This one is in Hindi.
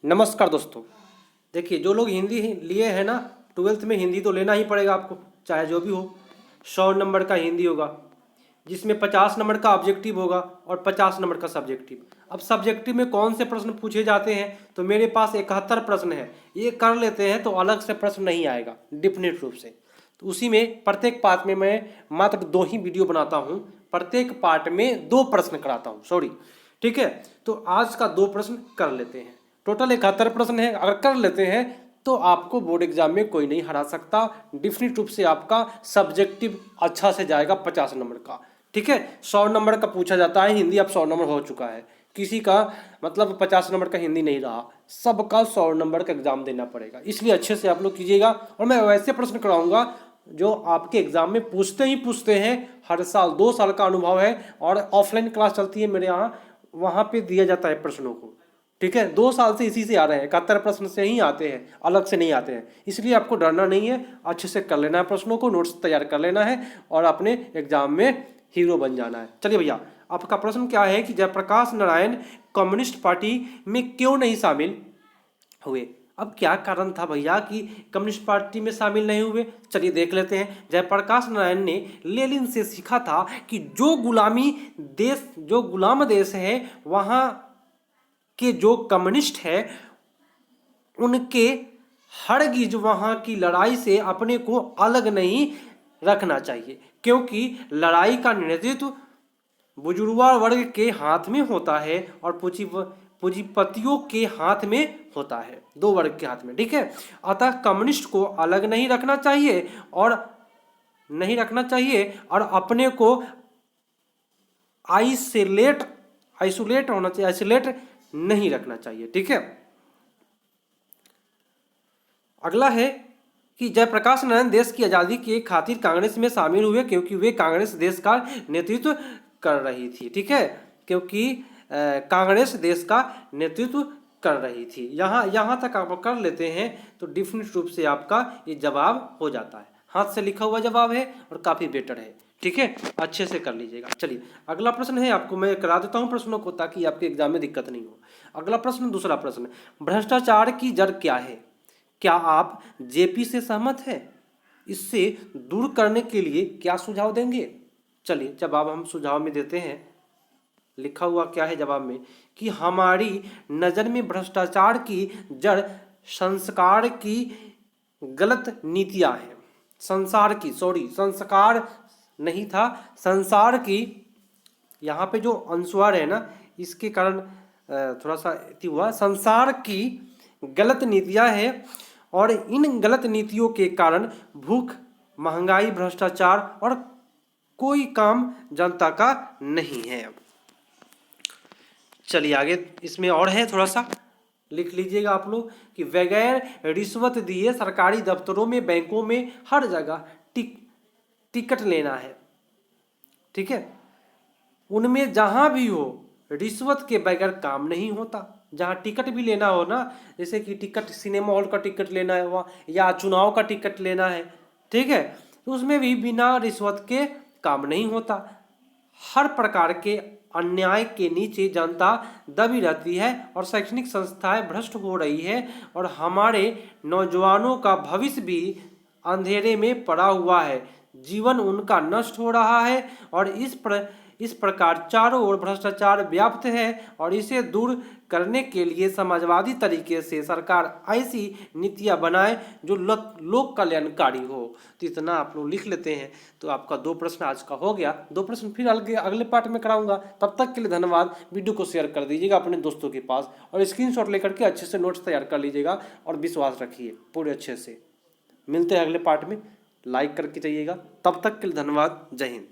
नमस्कार दोस्तों। देखिए, जो लोग हिंदी लिए हैं ना, 12th में हिंदी तो लेना ही पड़ेगा आपको, चाहे जो भी हो। 100 नंबर का हिंदी होगा, जिसमें 50 नंबर का ऑब्जेक्टिव होगा और 50 नंबर का सब्जेक्टिव। अब सब्जेक्टिव में कौन से प्रश्न पूछे जाते हैं, तो मेरे पास 71 प्रश्न है। ये कर लेते हैं तो अलग से प्रश्न नहीं आएगा डिफिनिट रूप से। तो उसी में प्रत्येक पार्ट में मैं मात्र 2 ही वीडियो बनाता हूँ, प्रत्येक पार्ट में 2 प्रश्न कराता हूँ, सॉरी। ठीक है, तो आज का 2 प्रश्न कर लेते हैं। टोटल 71 प्रश्न है, अगर कर लेते हैं तो आपको बोर्ड एग्जाम में कोई नहीं हरा सकता। डिफिनिट रूप से आपका सब्जेक्टिव अच्छा से जाएगा 50 नंबर का। ठीक है, 100 नंबर का पूछा जाता है हिंदी, अब 100 नंबर हो चुका है। किसी का मतलब 50 नंबर का हिंदी नहीं रहा, सबका 100 नंबर का एग्जाम देना पड़ेगा। इसलिए अच्छे से आप लोग कीजिएगा, और मैं वैसे प्रश्न कराऊंगा जो आपके एग्जाम में पूछते हैं हर साल। 2 साल का अनुभव है और ऑफलाइन क्लास चलती है मेरे यहाँ, वहाँ पे दिया जाता है प्रश्नों को। ठीक है, 2 साल से इसी से आ रहे हैं, 71 प्रश्न से ही आते हैं, अलग से नहीं आते हैं। इसलिए आपको डरना नहीं है, अच्छे से कर लेना है, प्रश्नों को नोट्स तैयार कर लेना है और अपने एग्जाम में हीरो बन जाना है। चलिए भैया, आपका प्रश्न क्या है कि जयप्रकाश नारायण कम्युनिस्ट पार्टी में क्यों नहीं शामिल हुए। अब क्या कारण था भैया कि कम्युनिस्ट पार्टी में शामिल नहीं हुए, चलिए देख लेते हैं। जयप्रकाश नारायण ने लेनिन से सीखा था कि जो गुलाम देश है, वहाँ के जो कम्युनिस्ट है उनके हरगिज वहाँ की लड़ाई से अपने को अलग नहीं रखना चाहिए, क्योंकि लड़ाई का नेतृत्व बुजुर्गा वर्ग के हाथ में होता है और पूंजीपतियों के हाथ में होता है, 2 वर्ग के हाथ में। ठीक है, अतः कम्युनिस्ट को अलग नहीं रखना चाहिए और अपने को आइसोलेट होना चाहिए, आइसोलेट नहीं रखना चाहिए। ठीक है, अगला है कि जयप्रकाश नारायण देश की आज़ादी के खातिर कांग्रेस में शामिल हुए, क्योंकि वे कांग्रेस देश का नेतृत्व कर रही थी। ठीक है, क्योंकि कांग्रेस देश का नेतृत्व कर रही थी। यहाँ तक आप कर लेते हैं तो डिफिनिट रूप से आपका ये जवाब हो जाता है। हाथ से लिखा हुआ जवाब है और काफ़ी बेटर है। ठीक है, अच्छे से कर लीजिएगा। चलिए, अगला प्रश्न है, आपको मैं करा देता हूँ प्रश्नों को ताकि आपके एग्जाम में दिक्कत नहीं हो। अगला प्रश्न, दूसरा प्रश्न, भ्रष्टाचार की जड़ क्या है। क्या आप जेपी से सहमत हैं? इससे दूर करने के लिए क्या सुझाव देंगे। चलिए, जवाब हम सुझाव में देते हैं। लिखा हुआ क्या है जवाब में कि हमारी नज़र में भ्रष्टाचार की जड़ संस्कार की गलत नीतियां हैं। संस्कार नहीं था, संसार की, यहाँ पे जो अनुस्वार है ना, इसके कारण थोड़ा सा हुआ। संसार की गलत नीतियां हैं और इन गलत नीतियों के कारण भूख, महंगाई, भ्रष्टाचार और कोई काम जनता का नहीं है। चलिए आगे, इसमें और है, थोड़ा सा लिख लीजिएगा आप लोग कि बगैर रिश्वत दिए सरकारी दफ्तरों में, बैंकों में, हर जगह टिकट लेना है। ठीक है, उनमें जहां भी हो रिश्वत के बगैर काम नहीं होता। जहाँ टिकट भी लेना हो ना, जैसे कि टिकट सिनेमा हॉल का टिकट लेना है वहाँ, या चुनाव का टिकट लेना है, ठीक है, तो उसमें भी बिना रिश्वत के काम नहीं होता। हर प्रकार के अन्याय के नीचे जनता दबी रहती है और शैक्षणिक संस्थाएं भ्रष्ट हो रही है और हमारे नौजवानों का भविष्य भी अंधेरे में पड़ा हुआ है। जीवन उनका नष्ट हो रहा है और इस प्रकार चारों ओर भ्रष्टाचार व्याप्त है और इसे दूर करने के लिए समाजवादी तरीके से सरकार ऐसी नीतियां बनाए जो लोक कल्याणकारी हो। तो इतना आप लोग लिख लेते हैं तो आपका 2 प्रश्न आज का हो गया। 2 प्रश्न फिर अगले पार्ट में कराऊंगा। तब तक के लिए धन्यवाद। वीडियो को शेयर कर दीजिएगा अपने दोस्तों के पास और स्क्रीनशॉट लेकर के अच्छे से नोट्स तैयार कर लीजिएगा और विश्वास रखिए पूरे अच्छे से। मिलते हैं अगले पार्ट में, लाइक करके जाइएगा। तब तक के लिए धन्यवाद। जय हिंद।